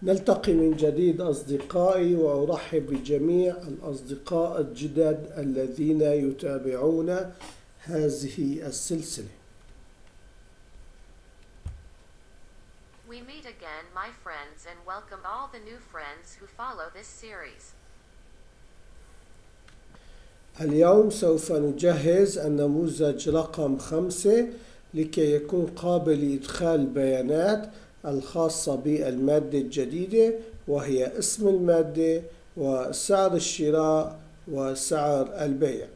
نلتقي من جديد أصدقائي، وأرحب بجميع الأصدقاء الجدد الذين يتابعون هذه السلسلة. We meet again, my friends, and welcome all the new friends who follow this series. اليوم سوف نجهز النموذج رقم 5 لكي يكون قابل لإدخال البيانات الخاصة بالمادة الجديدة، وهي اسم المادة وسعر الشراء وسعر البيع.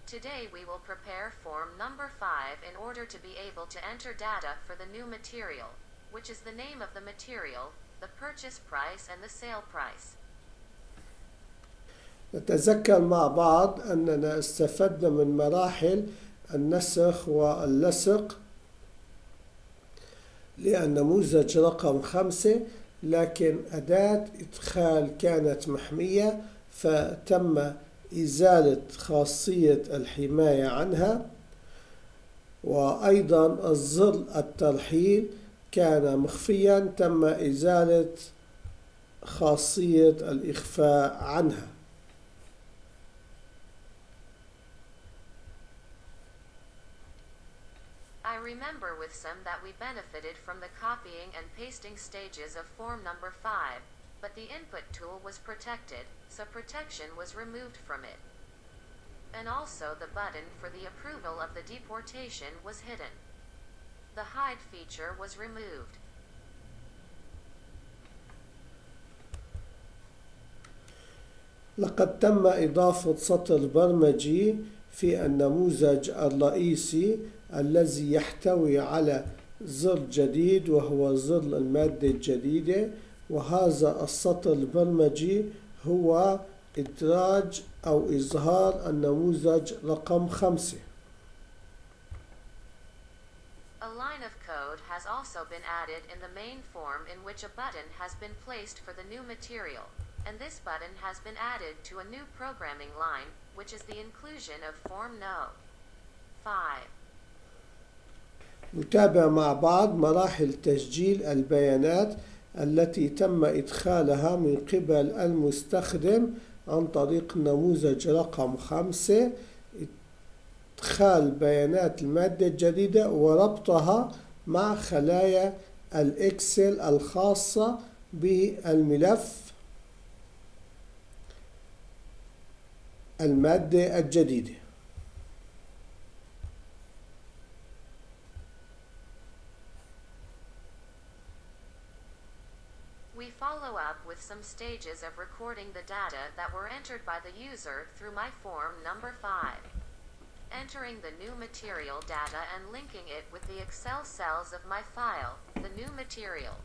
Today we will prepare form number 5 in order to be able to enter data for the new material, which is the name of the material, the purchase price and the sale price. نتذكر مع بعض أننا استفدنا من مراحل النسخ واللصق للنموذج رقم 5، لكن أداة إدخال كانت محمية فتم إزالة خاصية الحماية عنها، وأيضا الظل الترحيل كان مخفيا تم إزالة خاصية الإخفاء عنها. I remember with some that we benefited from the copying and pasting stages of form number 5, but the input tool was protected, so protection was removed from it. And also the button for the approval of the deportation was hidden. The hide feature was removed. لقد تم إضافة سطر برمجي في النموذج الرئيسي الذي يحتوي على زر جديد، وهو زر المادة الجديدة، وهذا السطر البرمجي هو إدراج أو إظهار النموذج رقم 5. A line of code has also been added in the main form in which a button has been placed for the new material, and this button has been added to a new programming line, which is the inclusion of form no. 5. نتابع مع بعض مراحل تسجيل البيانات التي تم إدخالها من قبل المستخدم عن طريق النموذج رقم 5. إدخال بيانات المادة الجديدة وربطها مع خلايا الإكسل الخاصة بالملف المادة الجديدة. We follow up with some stages of recording the data that were entered by the user through my form number 5. Entering the new material data and linking it with the Excel cells of my file, the new material.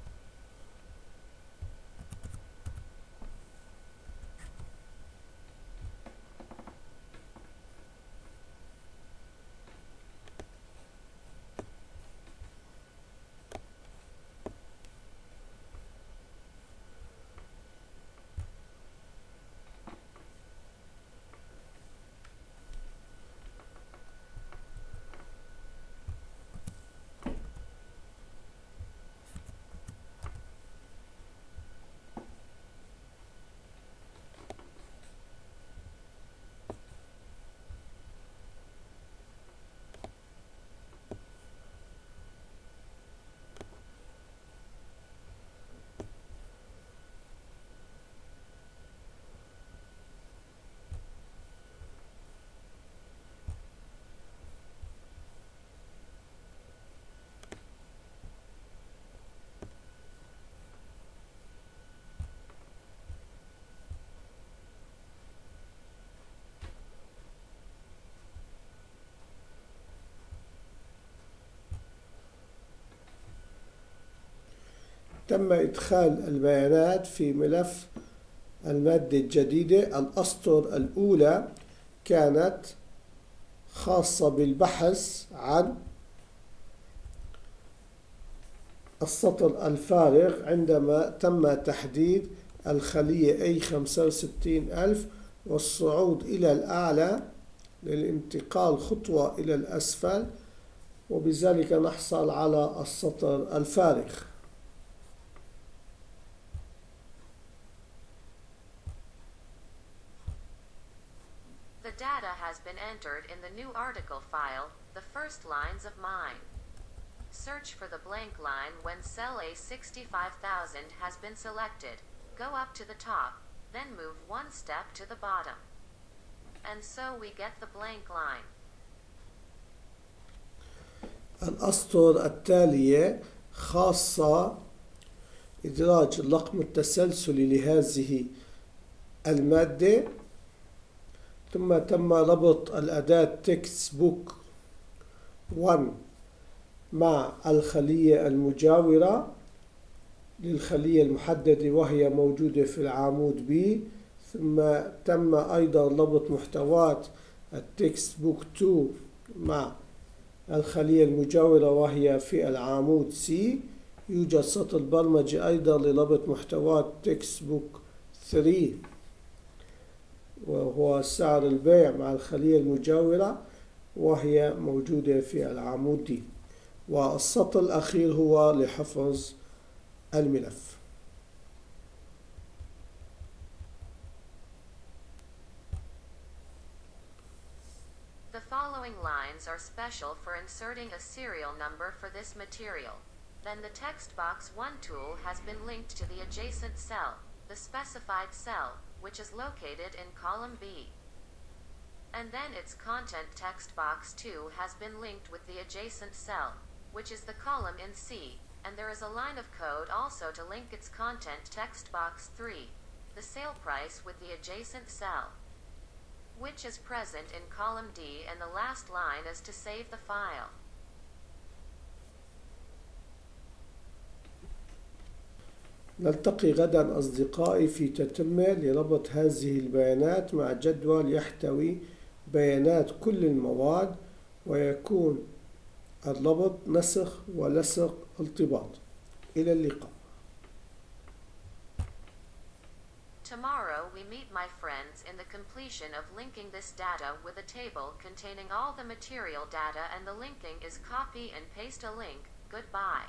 تم إدخال البيانات في ملف المادة الجديدة. الأسطر الأولى كانت خاصة بالبحث عن السطر الفارغ عندما تم تحديد الخلية A65000 والصعود إلى الأعلى للانتقال خطوة إلى الأسفل، وبذلك نحصل على السطر الفارغ. been entered in the new article file, the first lines of mine. Search for the blank line when cell A65,000 has been selected. Go up to the top, then move one step to the bottom. And so we get the blank line. الأسطر التالية خاصة إدراج الرقم التسلسلي لهذه المادة، ثم تم ربط الأداة text book 1 مع الخلية المجاورة للخلية المحددة وهي موجودة في العمود B، ثم تم أيضا ربط محتويات التكست بوك 2 مع الخلية المجاورة وهي في العمود C. يوجد سطر برمجي أيضا لربط محتويات تكست بوك 3 وهو سعر البيع مع الخلية المجاورة وهي موجودة في العمود D. والسطر الأخير هو لحفظ الملف. The following lines are special for inserting a serial number for this material. Then the text box 1 tool has been linked to the adjacent cell, the specified cell, which is located in column B. And then its content text box 2 has been linked with the adjacent cell, which is the column in C, and there is a line of code also to link its content text box 3, the sale price with the adjacent cell, which is present in column D, and the last line is to save the file. نلتقي غدا أصدقائي في تتمة لربط هذه البيانات مع جدول يحتوي بيانات كل المواد، ويكون الربط نسخ ولصق ارتباط. إلى اللقاء. Tomorrow we meet, my friends, in the completion of linking this data with a table containing all the material data, and the linking is copy and paste a link. Goodbye.